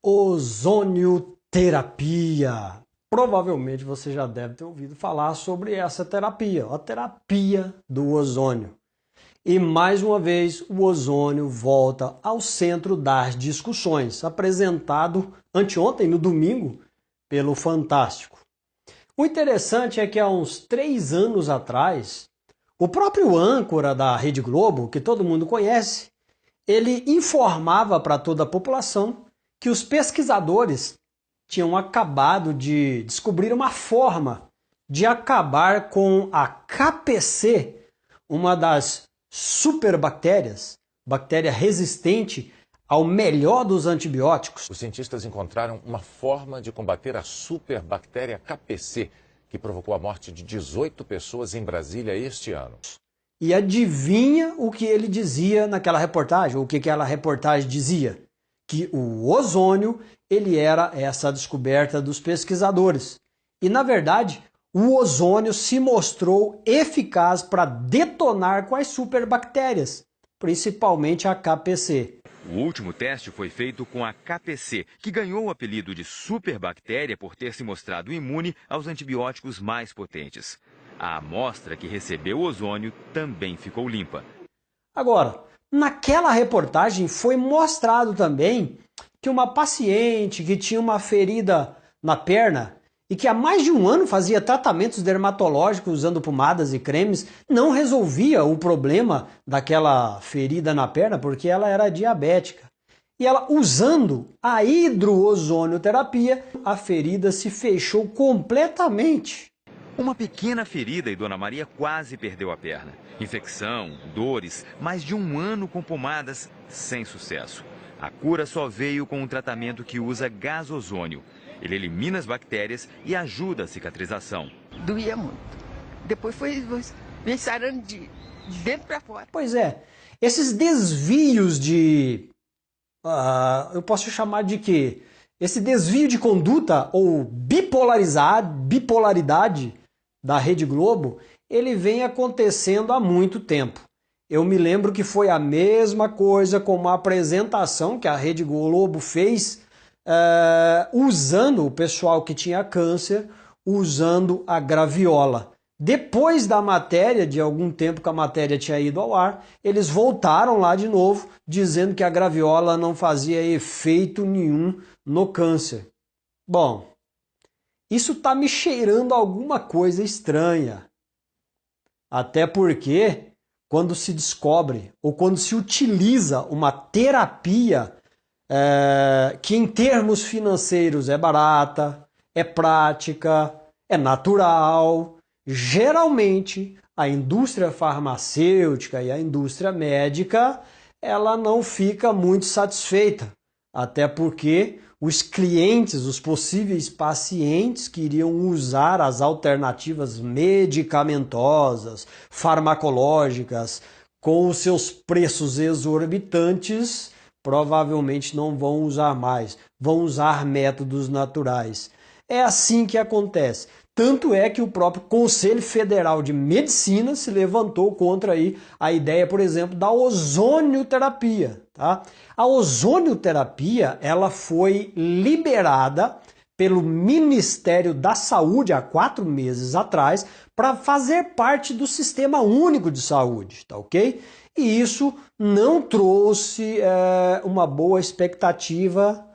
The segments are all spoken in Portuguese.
Ozonioterapia. Provavelmente você já deve ter ouvido falar sobre essa terapia, a terapia do ozônio. E mais uma vez o ozônio volta ao centro das discussões, apresentado anteontem, no domingo, pelo Fantástico. O interessante é que há uns 3 anos atrás, o próprio âncora da Rede Globo, que todo mundo conhece, ele informava para toda a população que os pesquisadores tinham acabado de descobrir uma forma de acabar com a KPC, uma das superbactérias, bactéria resistente ao melhor dos antibióticos. Os cientistas encontraram uma forma de combater a superbactéria KPC, que provocou a morte de 18 pessoas em Brasília este ano. E adivinha o que ele dizia naquela reportagem, ou o que aquela reportagem dizia? Que o ozônio, ele era essa descoberta dos pesquisadores. E, na verdade, o ozônio se mostrou eficaz para detonar com as superbactérias, principalmente a KPC. O último teste foi feito com a KPC, que ganhou o apelido de superbactéria por ter se mostrado imune aos antibióticos mais potentes. A amostra que recebeu o ozônio também ficou limpa. Agora, naquela reportagem foi mostrado também que uma paciente que tinha uma ferida na perna e que há mais de um ano fazia tratamentos dermatológicos usando pomadas e cremes, não resolvia o problema daquela ferida na perna porque ela era diabética. E ela, usando a hidroozonioterapia, a ferida se fechou completamente. Uma pequena ferida e Dona Maria quase perdeu a perna. Infecção, dores, mais de um ano com pomadas, sem sucesso. A cura só veio com um tratamento que usa gás ozônio. Ele elimina as bactérias e ajuda a cicatrização. Doía muito. Depois veio sarando de dentro para fora. Pois é, esses desvios de... eu posso chamar de quê? Esse desvio de conduta ou bipolaridade da Rede Globo, ele vem acontecendo há muito tempo. Eu me lembro que foi a mesma coisa com uma apresentação que a Rede Globo fez usando o pessoal que tinha câncer, usando a graviola. Depois da matéria, de algum tempo que a matéria tinha ido ao ar, eles voltaram lá de novo, dizendo que a graviola não fazia efeito nenhum no câncer. Bom, isso está me cheirando alguma coisa estranha. Até porque, quando se descobre ou quando se utiliza uma terapia que em termos financeiros é barata, é prática, é natural, geralmente a indústria farmacêutica e a indústria médica, ela não fica muito satisfeita. Até porque os clientes, os possíveis pacientes que iriam usar as alternativas medicamentosas, farmacológicas, com os seus preços exorbitantes, provavelmente não vão usar mais, vão usar métodos naturais. É assim que acontece. Tanto é que o próprio Conselho Federal de Medicina se levantou contra aí a ideia, por exemplo, da ozonioterapia. Tá? A ozonioterapia, ela foi liberada pelo Ministério da Saúde há 4 meses atrás para fazer parte do Sistema Único de Saúde, tá ok? E isso não trouxe uma boa expectativa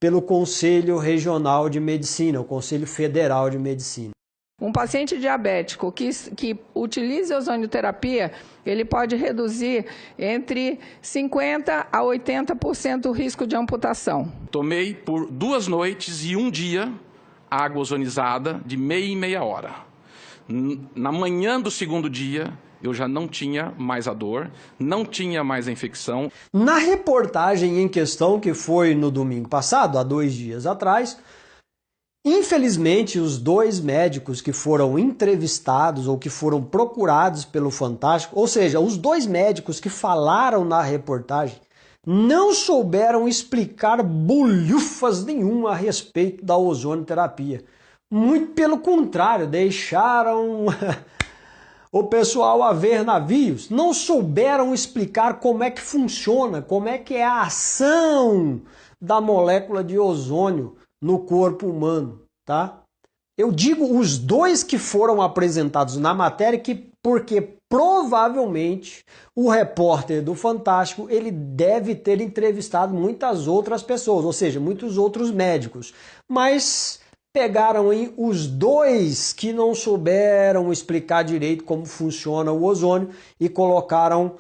pelo Conselho Regional de Medicina, o Conselho Federal de Medicina. Um paciente diabético que utilize ozonioterapia, ele pode reduzir entre 50% a 80% o risco de amputação. Tomei por 2 noites e 1 dia água ozonizada de meia em meia hora. Na manhã do 2º dia, eu já não tinha mais a dor, não tinha mais a infecção. Na reportagem em questão, que foi no domingo passado, há 2 dias atrás, infelizmente os 2 médicos que foram entrevistados ou que foram procurados pelo Fantástico, ou seja, os 2 médicos que falaram na reportagem, não souberam explicar bolhufas nenhuma a respeito da ozonioterapia. Muito pelo contrário, deixaram o pessoal a ver navios, não souberam explicar como é que funciona, como é que é a ação da molécula de ozônio no corpo humano, tá? Eu digo os dois que foram apresentados na matéria porque provavelmente o repórter do Fantástico ele deve ter entrevistado muitas outras pessoas, ou seja, muitos outros médicos, mas pegaram aí os dois que não souberam explicar direito como funciona o ozônio e colocaram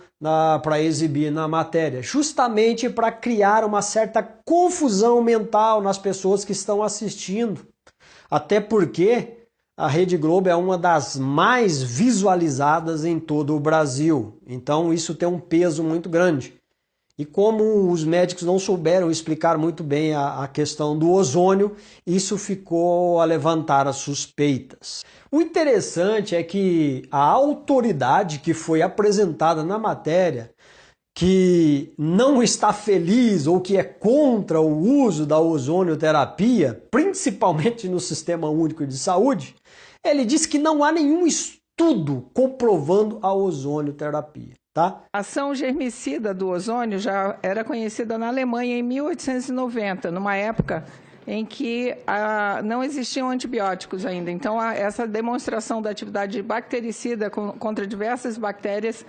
para exibir na matéria, justamente para criar uma certa confusão mental nas pessoas que estão assistindo. Até porque a Rede Globo é uma das mais visualizadas em todo o Brasil. Então isso tem um peso muito grande. E como os médicos não souberam explicar muito bem a questão do ozônio, isso ficou a levantar as suspeitas. O interessante é que a autoridade que foi apresentada na matéria, que não está feliz ou que é contra o uso da ozonioterapia, principalmente no Sistema Único de Saúde, ele diz que não há nenhum estudo comprovando a ozonioterapia. Tá? A ação germicida do ozônio já era conhecida na Alemanha em 1890, numa época em que não existiam antibióticos ainda. Então, essa demonstração da atividade bactericida contra diversas bactérias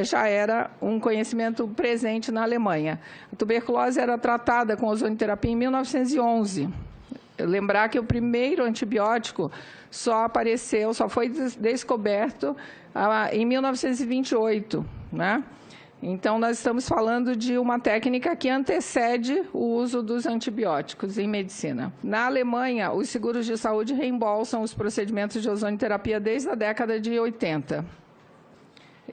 já era um conhecimento presente na Alemanha. A tuberculose era tratada com ozonioterapia em 1911. Lembrar que o primeiro antibiótico só foi descoberto em 1928, né? Então, nós estamos falando de uma técnica que antecede o uso dos antibióticos em medicina. Na Alemanha, os seguros de saúde reembolsam os procedimentos de ozonioterapia desde a década de 80.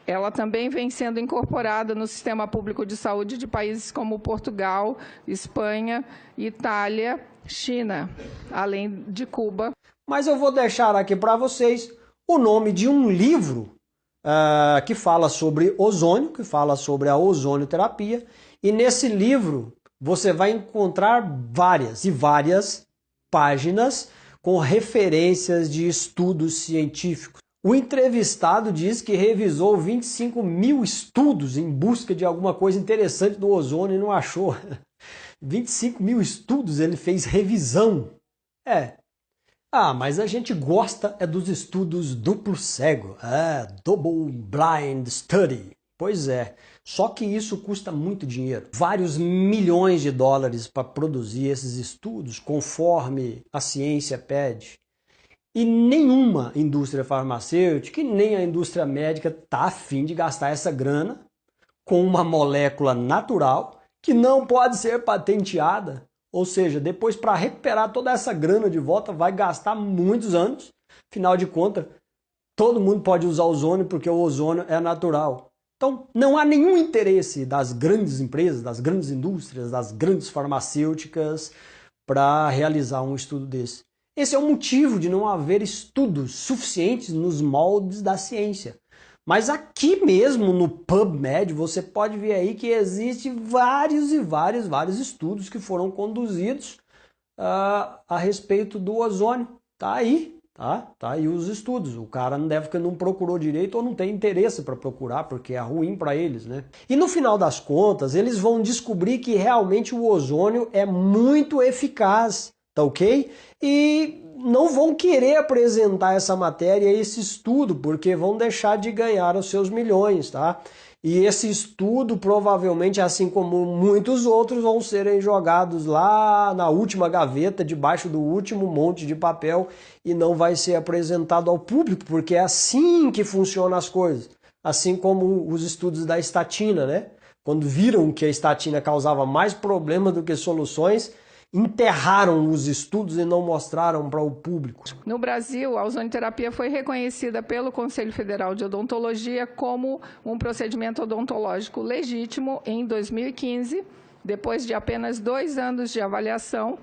Ela também vem sendo incorporada no sistema público de saúde de países como Portugal, Espanha, Itália, China, além de Cuba. Mas eu vou deixar aqui para vocês o nome de um livro que fala sobre ozônio, que fala sobre a ozonioterapia. E nesse livro você vai encontrar várias páginas com referências de estudos científicos. O entrevistado diz que revisou 25 mil estudos em busca de alguma coisa interessante do ozônio e não achou. 25 mil estudos, ele fez revisão. Mas a gente gosta dos estudos duplo cego. Double Blind Study. Pois é, só que isso custa muito dinheiro. Vários milhões de dólares para produzir esses estudos, conforme a ciência pede. E nenhuma indústria farmacêutica e nem a indústria médica está a fim de gastar essa grana com uma molécula natural que não pode ser patenteada. Ou seja, depois para recuperar toda essa grana de volta vai gastar muitos anos. Afinal de contas, todo mundo pode usar ozônio porque o ozônio é natural. Então, não há nenhum interesse das grandes empresas, das grandes indústrias, das grandes farmacêuticas para realizar um estudo desse. Esse é o motivo de não haver estudos suficientes nos moldes da ciência. Mas aqui mesmo no PubMed você pode ver aí que existem vários estudos que foram conduzidos a respeito do ozônio. Tá aí, tá aí os estudos. O cara não deve que não procurou direito ou não tem interesse para procurar porque é ruim para eles, né? E no final das contas eles vão descobrir que realmente o ozônio é muito eficaz, tá ok? E não vão querer apresentar essa matéria, esse estudo, porque vão deixar de ganhar os seus milhões, tá? E esse estudo, provavelmente, assim como muitos outros, vão serem jogados lá na última gaveta, debaixo do último monte de papel, e não vai ser apresentado ao público, porque é assim que funcionam as coisas. Assim como os estudos da estatina, né? Quando viram que a estatina causava mais problemas do que soluções, enterraram os estudos e não mostraram para o público. No Brasil, a ozonioterapia foi reconhecida pelo Conselho Federal de Odontologia como um procedimento odontológico legítimo em 2015, depois de apenas 2 anos de avaliação.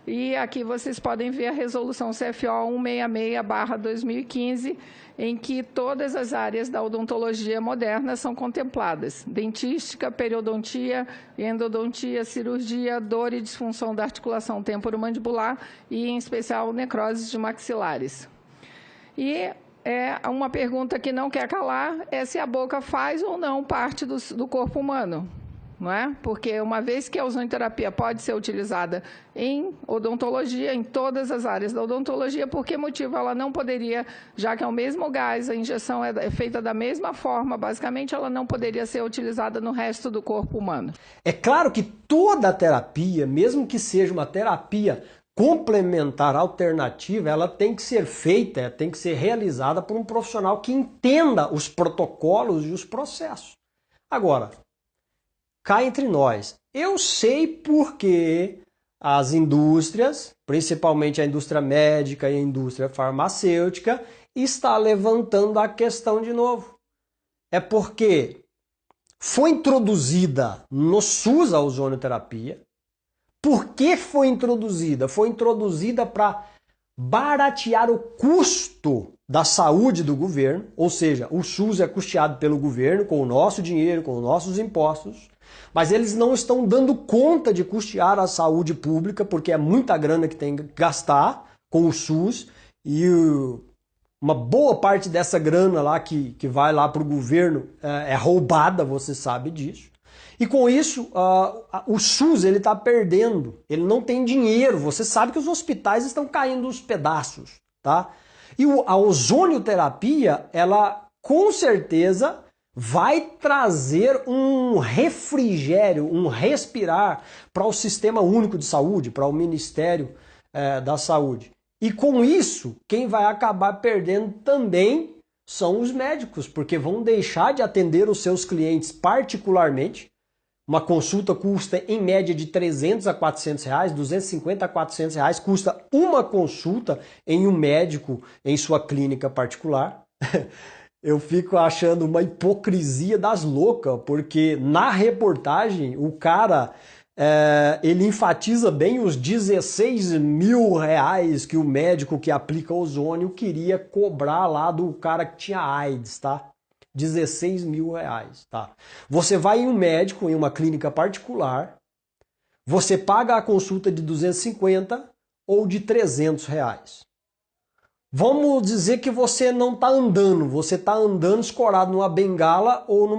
E aqui vocês podem ver a resolução CFO 166/2015, em que todas as áreas da odontologia moderna são contempladas: dentística, periodontia, endodontia, cirurgia, dor e disfunção da articulação temporomandibular e, em especial, necroses de maxilares. E uma pergunta que não quer calar é se a boca faz ou não parte do corpo humano. não é? Porque uma vez que a ozonioterapia pode ser utilizada em odontologia, em todas as áreas da odontologia, por que motivo ela não poderia, já que é o mesmo gás, a injeção é feita da mesma forma, basicamente ela não poderia ser utilizada no resto do corpo humano? É claro que toda terapia, mesmo que seja uma terapia complementar alternativa, ela tem que ser feita, tem que ser realizada por um profissional que entenda os protocolos e os processos. Agora, cá entre nós, eu sei porque as indústrias, principalmente a indústria médica e a indústria farmacêutica, está levantando a questão de novo. É porque foi introduzida no SUS a ozonioterapia. Por que foi introduzida? Foi introduzida para baratear o custo da saúde do governo, ou seja, o SUS é custeado pelo governo com o nosso dinheiro, com os nossos impostos, mas eles não estão dando conta de custear a saúde pública, porque é muita grana que tem que gastar com o SUS e uma boa parte dessa grana lá que vai lá para o governo é roubada, você sabe disso. E com isso, o SUS ele está perdendo, ele não tem dinheiro. Você sabe que os hospitais estão caindo aos pedaços, tá? E a ozonioterapia, ela com certeza vai trazer um refrigério, um respirar para o Sistema Único de Saúde, para o Ministério da Saúde. E com isso, quem vai acabar perdendo também são os médicos, porque vão deixar de atender os seus clientes particularmente. Uma consulta custa em média de 300 a 400 reais, 250 a 400 reais, custa uma consulta em um médico em sua clínica particular. Eu fico achando uma hipocrisia das loucas, porque na reportagem o cara ele enfatiza bem os 16 mil reais que o médico que aplica ozônio queria cobrar lá do cara que tinha AIDS, tá? 16 mil reais, tá? Você vai em um médico, em uma clínica particular, você paga a consulta de 250 ou de 300 reais. Vamos dizer que você não está andando, você está andando escorado numa bengala ou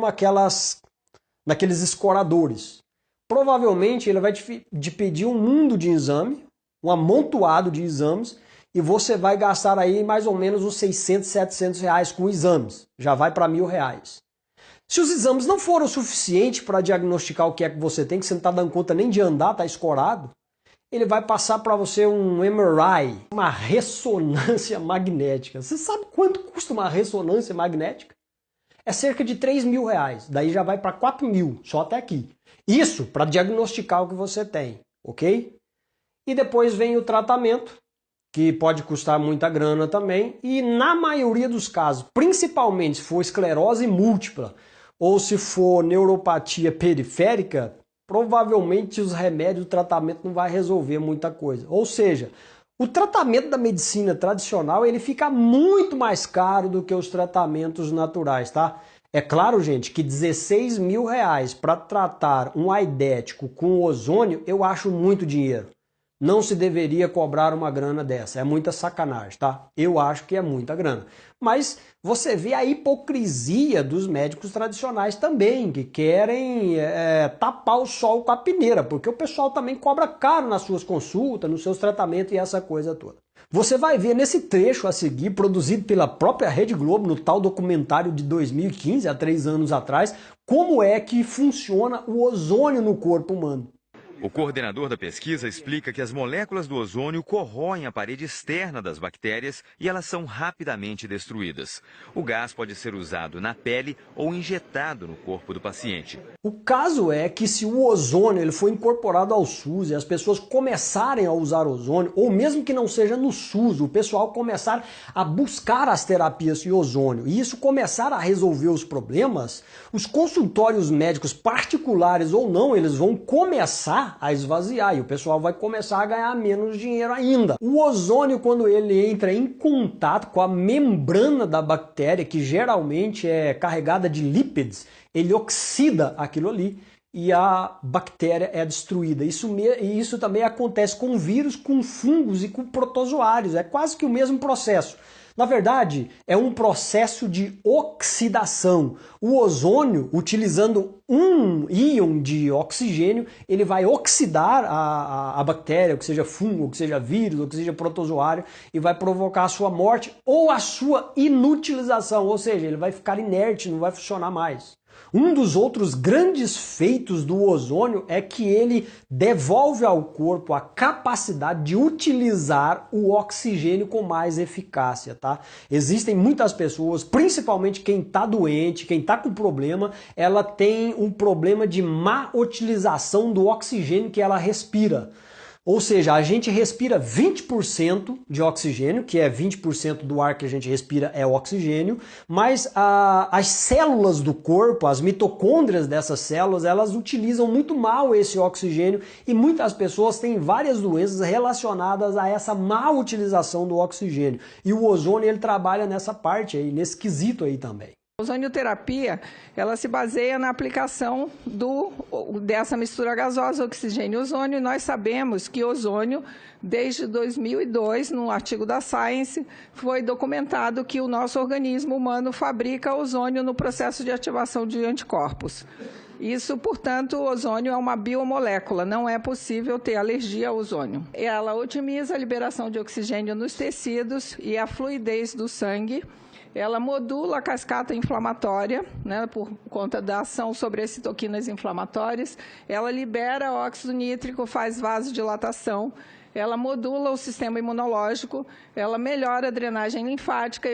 naqueles escoradores. Provavelmente ele vai te pedir um mundo de exame, um amontoado de exames, e você vai gastar aí mais ou menos uns 600, 700 reais com exames. Já vai para R$1.000. Se os exames não foram suficientes para diagnosticar o que é que você tem, que você não está dando conta nem de andar, está escorado, ele vai passar para você um MRI, uma ressonância magnética. Você sabe quanto custa uma ressonância magnética? É cerca de R$3.000. Daí já vai para 4.000, só até aqui. Isso para diagnosticar o que você tem, ok? E depois vem o tratamento, que pode custar muita grana também, e na maioria dos casos, principalmente se for esclerose múltipla ou se for neuropatia periférica, provavelmente os remédios, o tratamento não vai resolver muita coisa. Ou seja, o tratamento da medicina tradicional ele fica muito mais caro do que os tratamentos naturais, tá? É claro, gente, que 16 mil reais para tratar um aidético com ozônio, eu acho muito dinheiro. Não se deveria cobrar uma grana dessa, é muita sacanagem, tá? Eu acho que é muita grana. Mas você vê a hipocrisia dos médicos tradicionais também, que querem tapar o sol com a peneira, porque o pessoal também cobra caro nas suas consultas, nos seus tratamentos e essa coisa toda. Você vai ver nesse trecho a seguir, produzido pela própria Rede Globo, no tal documentário de 2015, há 3 anos atrás, como é que funciona o ozônio no corpo humano. O coordenador da pesquisa explica que as moléculas do ozônio corroem a parede externa das bactérias e elas são rapidamente destruídas. O gás pode ser usado na pele ou injetado no corpo do paciente. O caso é que se o ozônio ele for incorporado ao SUS e as pessoas começarem a usar ozônio, ou mesmo que não seja no SUS, o pessoal começar a buscar as terapias de ozônio e isso começar a resolver os problemas, os consultórios médicos particulares ou não, eles vão começar a esvaziar e o pessoal vai começar a ganhar menos dinheiro ainda. O ozônio, quando ele entra em contato com a membrana da bactéria, que geralmente é carregada de lípidos, ele oxida aquilo ali e a bactéria é destruída. Isso também acontece com vírus, com fungos e com protozoários. É quase que o mesmo processo. Na verdade, é um processo de oxidação. O ozônio, utilizando um íon de oxigênio, ele vai oxidar a bactéria, ou que seja fungo, ou que seja vírus, ou que seja protozoário, e vai provocar a sua morte ou a sua inutilização, ou seja, ele vai ficar inerte, não vai funcionar mais. Um dos outros grandes feitos do ozônio é que ele devolve ao corpo a capacidade de utilizar o oxigênio com mais eficácia, tá? Existem muitas pessoas, principalmente quem está doente, quem está com problema, ela tem um problema de má utilização do oxigênio que ela respira. Ou seja, a gente respira 20% de oxigênio, que é 20% do ar que a gente respira é oxigênio, mas as células do corpo, as mitocôndrias dessas células, elas utilizam muito mal esse oxigênio e muitas pessoas têm várias doenças relacionadas a essa má utilização do oxigênio. E o ozônio, ele trabalha nessa parte aí, nesse quesito aí também. A ozonioterapia, ela se baseia na aplicação dessa mistura gasosa oxigênio e ozônio. E nós sabemos que ozônio, desde 2002, no artigo da Science, foi documentado que o nosso organismo humano fabrica ozônio no processo de ativação de anticorpos. Isso, portanto, o ozônio é uma biomolécula, não é possível ter alergia ao ozônio. Ela otimiza a liberação de oxigênio nos tecidos e a fluidez do sangue. Ela modula a cascata inflamatória, né, por conta da ação sobre as citoquinas inflamatórias. Ela libera óxido nítrico, faz vasodilatação. Ela modula o sistema imunológico, ela melhora a drenagem linfática,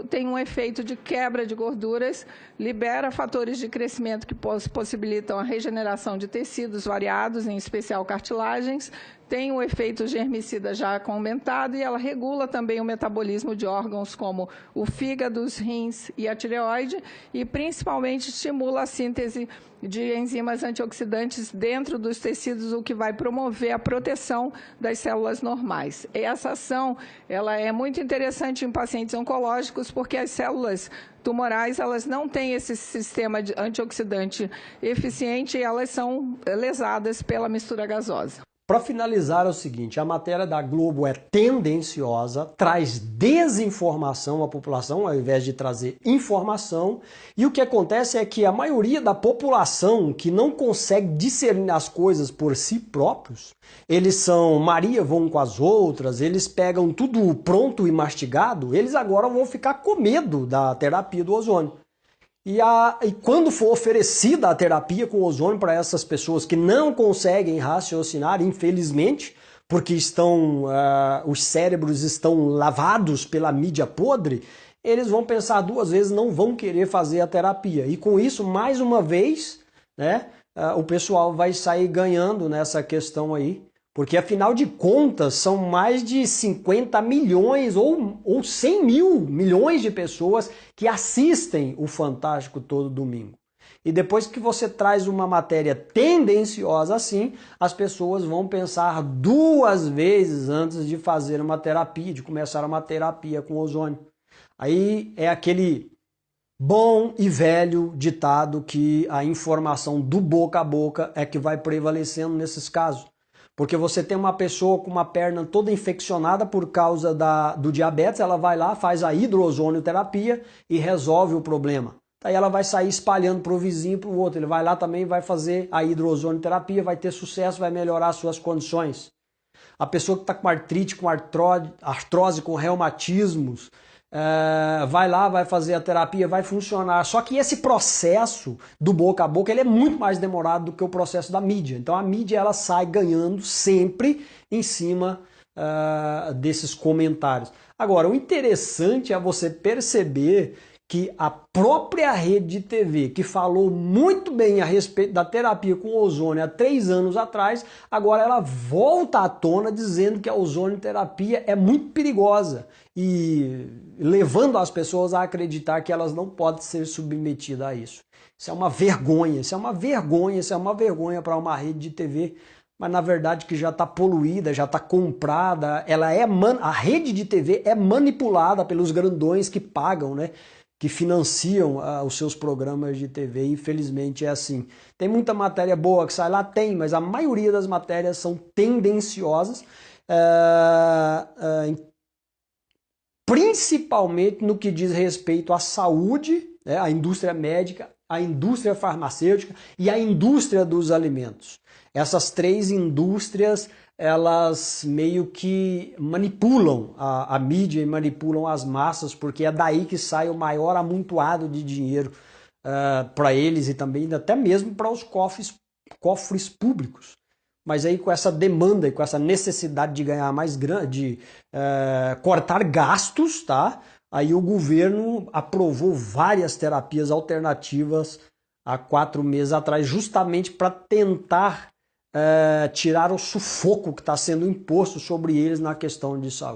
tem um efeito de quebra de gorduras, libera fatores de crescimento que possibilitam a regeneração de tecidos variados, em especial cartilagens, tem um efeito germicida já comentado e ela regula também o metabolismo de órgãos como o fígado, os rins e a tireoide e principalmente estimula a síntese de enzimas antioxidantes dentro dos tecidos, o que vai promover a proteção das células normais. E essa ação ela é muito interessante em pacientes oncológicos porque as células tumorais elas não têm esse sistema de antioxidante eficiente e elas são lesadas pela mistura gasosa. Para finalizar é o seguinte, a matéria da Globo é tendenciosa, traz desinformação à população ao invés de trazer informação, e o que acontece é que a maioria da população que não consegue discernir as coisas por si próprios, eles são Maria vão com as outras, eles pegam tudo pronto e mastigado, eles agora vão ficar com medo da terapia do ozônio. E quando for oferecida a terapia com ozônio para essas pessoas que não conseguem raciocinar, infelizmente, porque os cérebros estão lavados pela mídia podre, eles vão pensar duas vezes, não vão querer fazer a terapia. E com isso, mais uma vez, né, o pessoal vai sair ganhando nessa questão aí. Porque, afinal de contas, são mais de 50 milhões ou 100 milhões de pessoas que assistem o Fantástico todo domingo. E depois que você traz uma matéria tendenciosa assim, as pessoas vão pensar duas vezes antes de fazer uma terapia, de começar uma terapia com ozônio. Aí é aquele bom e velho ditado que a informação do boca a boca é que vai prevalecendo nesses casos. Porque você tem uma pessoa com uma perna toda infeccionada por causa do diabetes, ela vai lá, faz a hidroozonioterapia e resolve o problema. Aí ela vai sair espalhando para o vizinho e para o outro. Ele vai lá também, vai fazer a hidroozonioterapia, vai ter sucesso, vai melhorar suas condições. A pessoa que está com artrite, com artrose, com reumatismos, vai lá, vai fazer a terapia, vai funcionar. Só que esse processo do boca a boca ele é muito mais demorado do que o processo da mídia. Então a mídia ela sai ganhando sempre em cima desses comentários. Agora, o interessante é você perceber que a própria rede de TV, que falou muito bem a respeito da terapia com ozônio há 3 anos atrás, agora ela volta à tona dizendo que a ozonioterapia é muito perigosa e levando as pessoas a acreditar que elas não podem ser submetidas a isso. Isso é uma vergonha, isso é uma vergonha, isso é uma vergonha para uma rede de TV, mas na verdade que já está poluída, já está comprada, a rede de TV é manipulada pelos grandões que pagam, né? Que financiam os seus programas de TV, infelizmente é assim. Tem muita matéria boa que sai lá? Tem, mas a maioria das matérias são tendenciosas. principalmente no que diz respeito à saúde, né, à indústria médica, à indústria farmacêutica e à indústria dos alimentos. Essas três indústrias, elas meio que manipulam a mídia e manipulam as massas, porque é daí que sai o maior amontoado de dinheiro para eles e também até mesmo para os cofres públicos. Mas aí com essa demanda e com essa necessidade de ganhar mais grande, de cortar gastos, tá? Aí o governo aprovou várias terapias alternativas há 4 meses atrás, justamente para tentar tirar o sufoco que está sendo imposto sobre eles na questão de saúde.